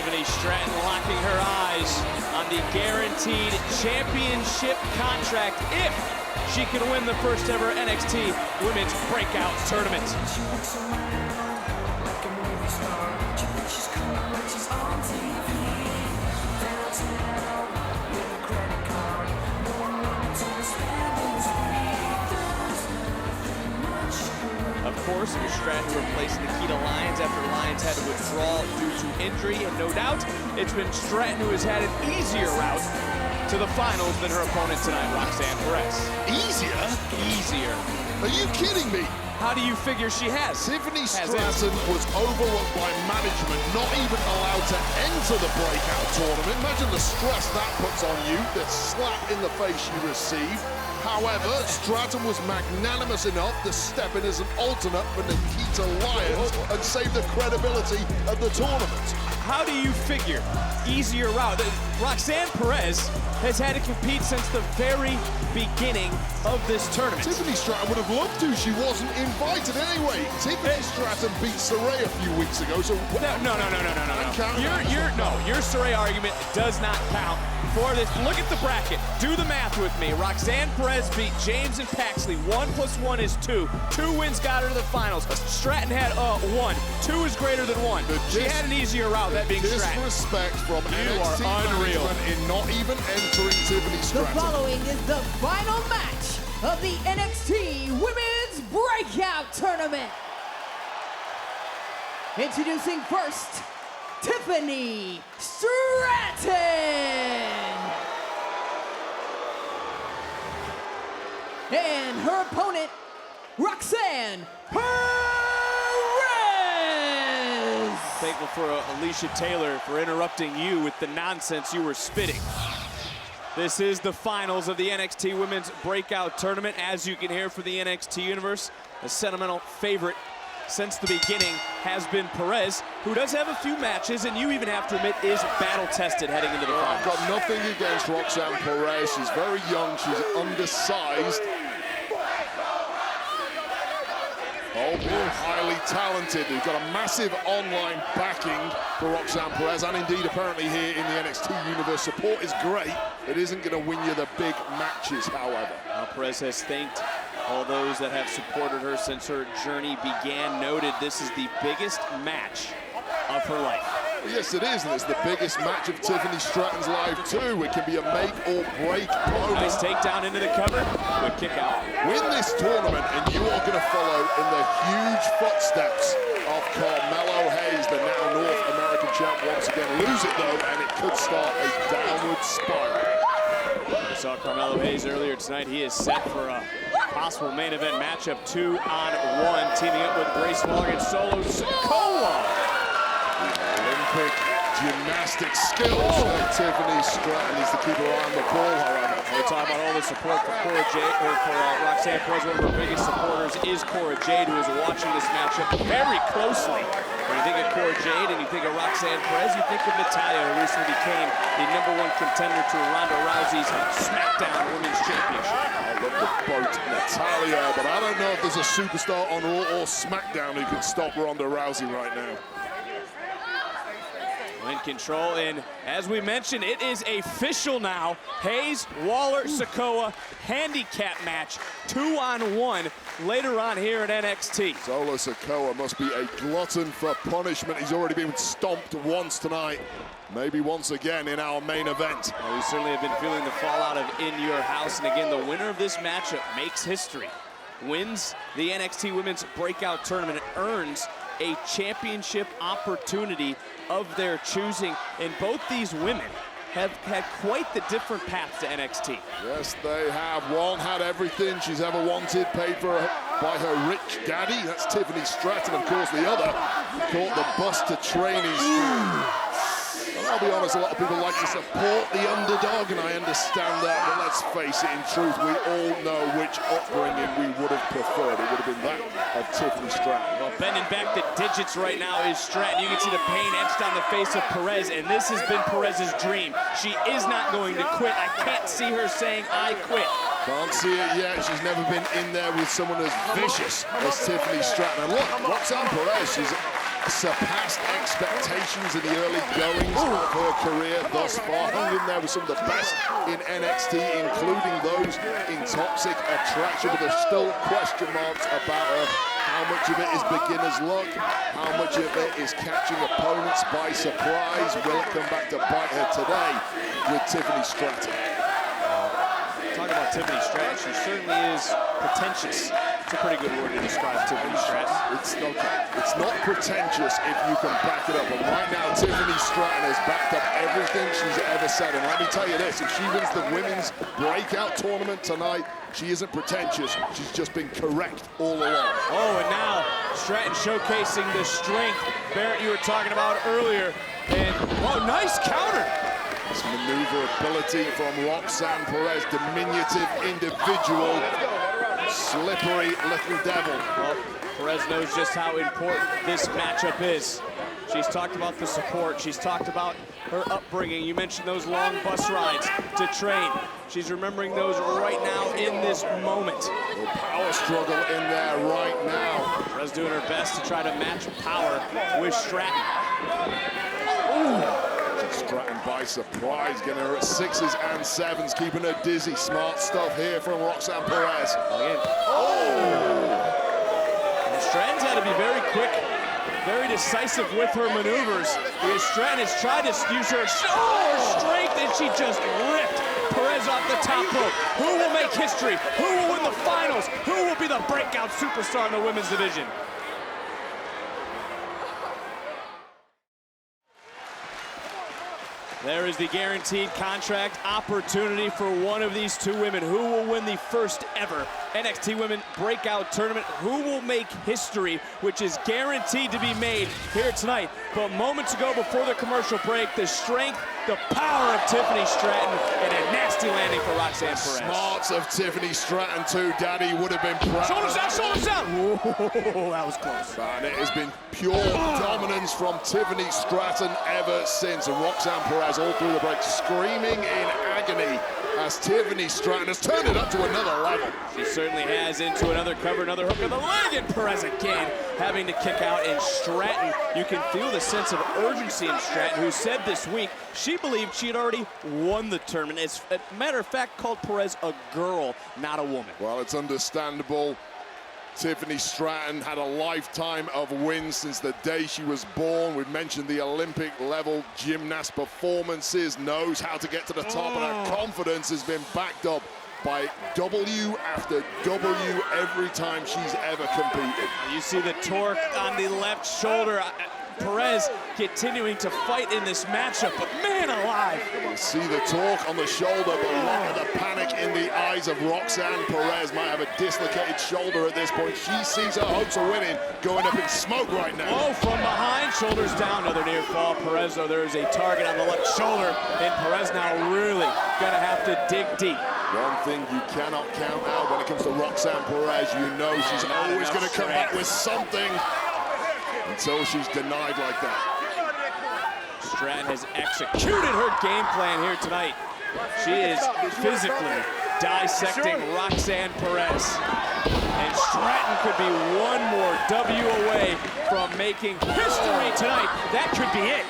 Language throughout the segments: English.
Tiffany Stratton locking her eyes on the guaranteed championship contract if she can win the first ever NXT Women's Breakout Tournament. Of course, it was Stratton replacing Nikita Lyons after Lyons had to withdraw due to injury, and no doubt, it's been Stratton who has had an easier route to the finals than her opponent tonight, Roxanne Perez. Easier? Easier. Are you kidding me? How do you figure she has? Tiffany Stratton was overlooked by management, not even allowed to enter the Breakout tournament. Imagine the stress that puts on you, the slap in the face she received. However, Stratton was magnanimous enough to step in as an alternate for Nikita Lyons and save the credibility of the tournament. How do you figure easier route? Roxanne Perez has had to compete since the very beginning of this tournament. Tiffany Stratton would have loved to. She wasn't invited anyway. Tiffany Stratton beat Saray a few weeks ago, so... No. Your Saray argument does not count for this. Look at the bracket. Do the math with me. Roxanne Perez beat James and Paxley. 1 + 1 is 2. 2 wins got her to the finals. Stratton had 1. 2 is greater than 1. She had an easier route, that being Stratton. Disrespect from NXT unreal management in not even entering Tiffany Stratton. The following is the final match of the NXT Women's Breakout Tournament. Introducing first, Tiffany Stratton. And her opponent, Roxanne Perez. Thankful for Alicia Taylor for interrupting you with the nonsense you were spitting. This is the finals of the NXT Women's Breakout Tournament. As you can hear for the NXT Universe, a sentimental favorite since the beginning has been Perez, who does have a few matches, and you even have to admit is battle-tested heading into the finals. I've got nothing against Roxanne Perez. She's very young, she's undersized. Albeit highly talented. We've got a massive online backing for Roxanne Perez, and indeed apparently here in the NXT Universe. Support is great. It isn't going to win you the big matches, however. Perez has thanked all those that have supported her since her journey began. Noted this is the biggest match of her life. Yes, it is, and it's the biggest match of Tiffany Stratton's life, too. It can be a make or break moment. Nice takedown into the cover. Good kick out. Win this tournament, and you are going to follow in the huge footsteps of Carmelo Hayes, the now North American champ, once again. Lose it, though, and it could start a downward spiral. We saw Carmelo Hayes earlier tonight. He is set for a possible main event matchup 2-on-1, teaming up with Grace Waller and Solo Sikoa. Olympic gymnastic skills that Tiffany Stratton needs to keep her eye on the ball, however. We're talking about all the support for Roxanne Perez. One of her biggest supporters is Cora Jade, who is watching this matchup very closely. When you think of Cora Jade and you think of Roxanne Perez, you think of Natalya, who recently became the #1 contender to Ronda Rousey's SmackDown Women's Championship. I love the boat, Natalya, but I don't know if there's a superstar on Raw or SmackDown who can stop Ronda Rousey right now. In control, and as we mentioned, it is official now. Hayes, Waller, Sikoa, handicap match, 2-on-1 later on here at NXT. Solo Sikoa must be a glutton for punishment. He's already been stomped once tonight. Maybe once again in our main event. Well, we certainly have been feeling the fallout of In Your House, and again, the winner of this matchup makes history. Wins the NXT Women's Breakout Tournament and earns a championship opportunity of their choosing. And both these women have had quite the different path to NXT. Yes, they have. One had everything she's ever wanted, paid for by her rich daddy. That's Tiffany Stratton, of course. The other caught the bus to training school. And I'll be honest, a lot of people like to support the underdog, and I understand that, but let's face it, in truth, we all know which upbringing we would have preferred. It would have been that of Tiffany Stratton. Well, bending back the digits right now is Stratton. You can see the pain etched on the face of Perez, and this has been Perez's dream. She is not going to quit. I can't see her saying, I quit. Can't see it yet. She's never been in there with someone as vicious as Tiffany Stratton. And look, Roxanne Perez, she's surpassed expectations in the early goings of her career thus far. Hung in there with some of the best in NXT, including those in Toxic Attraction, but there's still question marks about her. How much of it is beginner's luck? How much of it is catching opponents by surprise? Will it come back to bite her today with Tiffany Stratton? Talking about Tiffany Stratton, she certainly is pretentious. It's a pretty good word to describe Tiffany Stratton. It's not pretentious if you can back it up. And right now, Tiffany Stratton has backed up everything she's ever said. And let me tell you this, if she wins the women's breakout tournament tonight, she isn't pretentious. She's just been correct all along. Oh, and now Stratton showcasing the strength, Barrett, you were talking about earlier. And, oh, nice counter. This maneuverability from Roxanne Perez, diminutive individual, slippery little devil. Well, Perez knows just how important this matchup is. She's talked about the support. She's talked about her upbringing. You mentioned those long bus rides to train. She's remembering those right now in this moment. A power struggle in there right now. Perez doing her best to try to match power with Stratton. Ooh. Stratton by surprise, getting her at 6s and 7s, keeping her dizzy. Smart stuff here from Roxanne Perez. And Stratton's had to be very quick, very decisive with her maneuvers, because Stratton has tried to use her strength, and she just ripped Perez off the top rope. Who will make history? Who will win the finals? Who will be the breakout superstar in the women's division? There is the guaranteed contract opportunity for one of these two women. Who will win the first ever NXT Women Breakout Tournament? Who will make history, which is guaranteed to be made here tonight? But moments ago, before the commercial break, the strength, the power of Tiffany Stratton, and a nasty landing for Roxanne Perez. Smarts of Tiffany Stratton too. Daddy would have been proud. Shoulders out, shoulders out. Whoa, that was close. And it has been pure dominance from Tiffany Stratton ever since. And Roxanne Perez all through the break, screaming in agony as Tiffany Stratton has turned it up to another level. She certainly has, into another cover, another hook of the leg, and Perez again having to kick out. And Stratton, you can feel the sense of urgency in Stratton, who said this week she believed she had already won the tournament. As a matter of fact, called Perez a girl, not a woman. Well, it's understandable. Tiffany Stratton had a lifetime of wins since the day she was born. We've mentioned the Olympic-level gymnast performances, knows how to get to the top, and her confidence has been backed up by W after W every time she's ever competed. You see the torque on the left shoulder. Perez continuing to fight in this matchup, but man alive. You see the torque on the shoulder, but look at the panic in the eyes of Roxanne Perez. Might have a dislocated shoulder at this point. She sees her hopes of winning going up in smoke right now. Oh, from behind, shoulders down, another near fall. Perez, though, there is a target on the left shoulder, and Perez now really gonna have to dig deep. One thing you cannot count out when it comes to Roxanne Perez, you know she's always gonna come back with something until she's denied like that. Stratton has executed her game plan here tonight. She is physically dissecting Roxanne Perez. And Stratton could be one more W away from making history tonight. That could be it.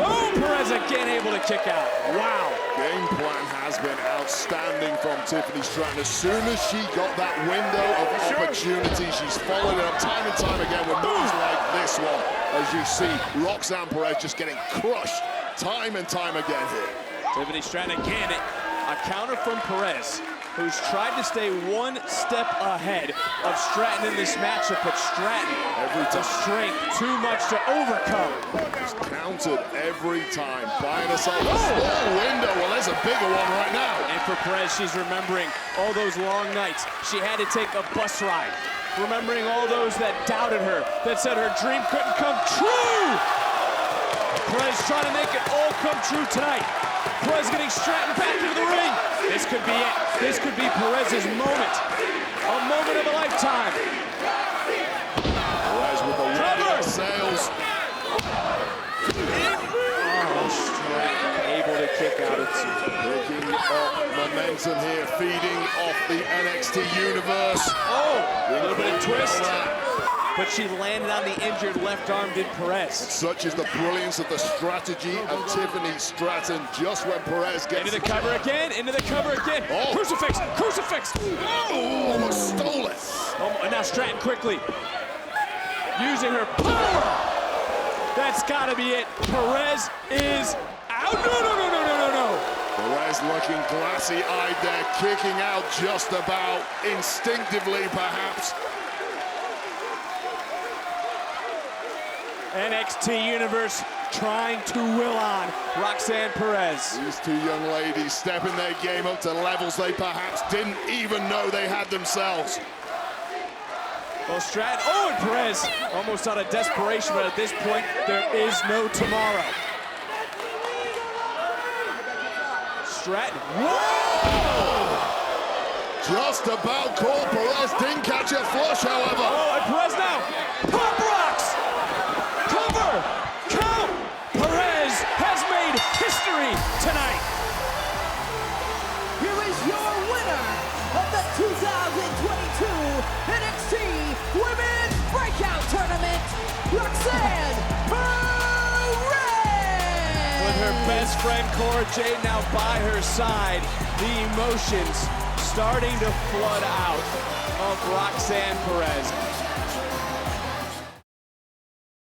Oh, Perez again able to kick out. Wow. Game plan has been outstanding from Tiffany Stratton. As soon as she got that window of opportunity, she's followed it up time and time again with moves like this one. As you see, Roxanne Perez just getting crushed time and time again here. Tiffany Stratton again, a counter from Perez, who's tried to stay one step ahead of Stratton in this matchup, but Stratton, the strength, too much to overcome. Just countered every time, buying herself a small window. Well, there's a bigger one right now. And for Perez, she's remembering all those long nights. She had to take a bus ride. Remembering all those that doubted her, that said her dream couldn't come true. Perez trying to make it all come true tonight. Perez getting Stratton back into the ring. This could be it. This could be Perez's moment. A moment of a lifetime. Perez with the winning sails. Oh, Stratton able to kick out at 2. Picking up momentum here, feeding off the NXT universe. Oh, a little bit of twist. But she landed on the injured left arm, did Perez. Such is the brilliance of the strategy of Tiffany Stratton. Just when Perez gets... Into the cover again, into the cover again. Oh. Crucifix, crucifix. Oh, almost stole it. Oh, and now Stratton quickly using her power. That's gotta be it. Perez is out. No. Perez looking glassy-eyed there, kicking out just about instinctively, perhaps. NXT Universe trying to will on Roxanne Perez. These two young ladies stepping their game up to levels they perhaps didn't even know they had themselves. Well, Stratton, oh, and Perez almost out of desperation, but at this point, there is no tomorrow. Stratton, whoa! Just about caught. Perez didn't catch a flush, however. Oh, and Perez now, pop rocks! Cover, count! Perez has made history tonight. Here is your winner of the 2022 NXT Women's Breakout Tournament, Roxanne Perez! With her best friend Cora Jade now by her side, the emotions starting to flood out of Roxanne Perez.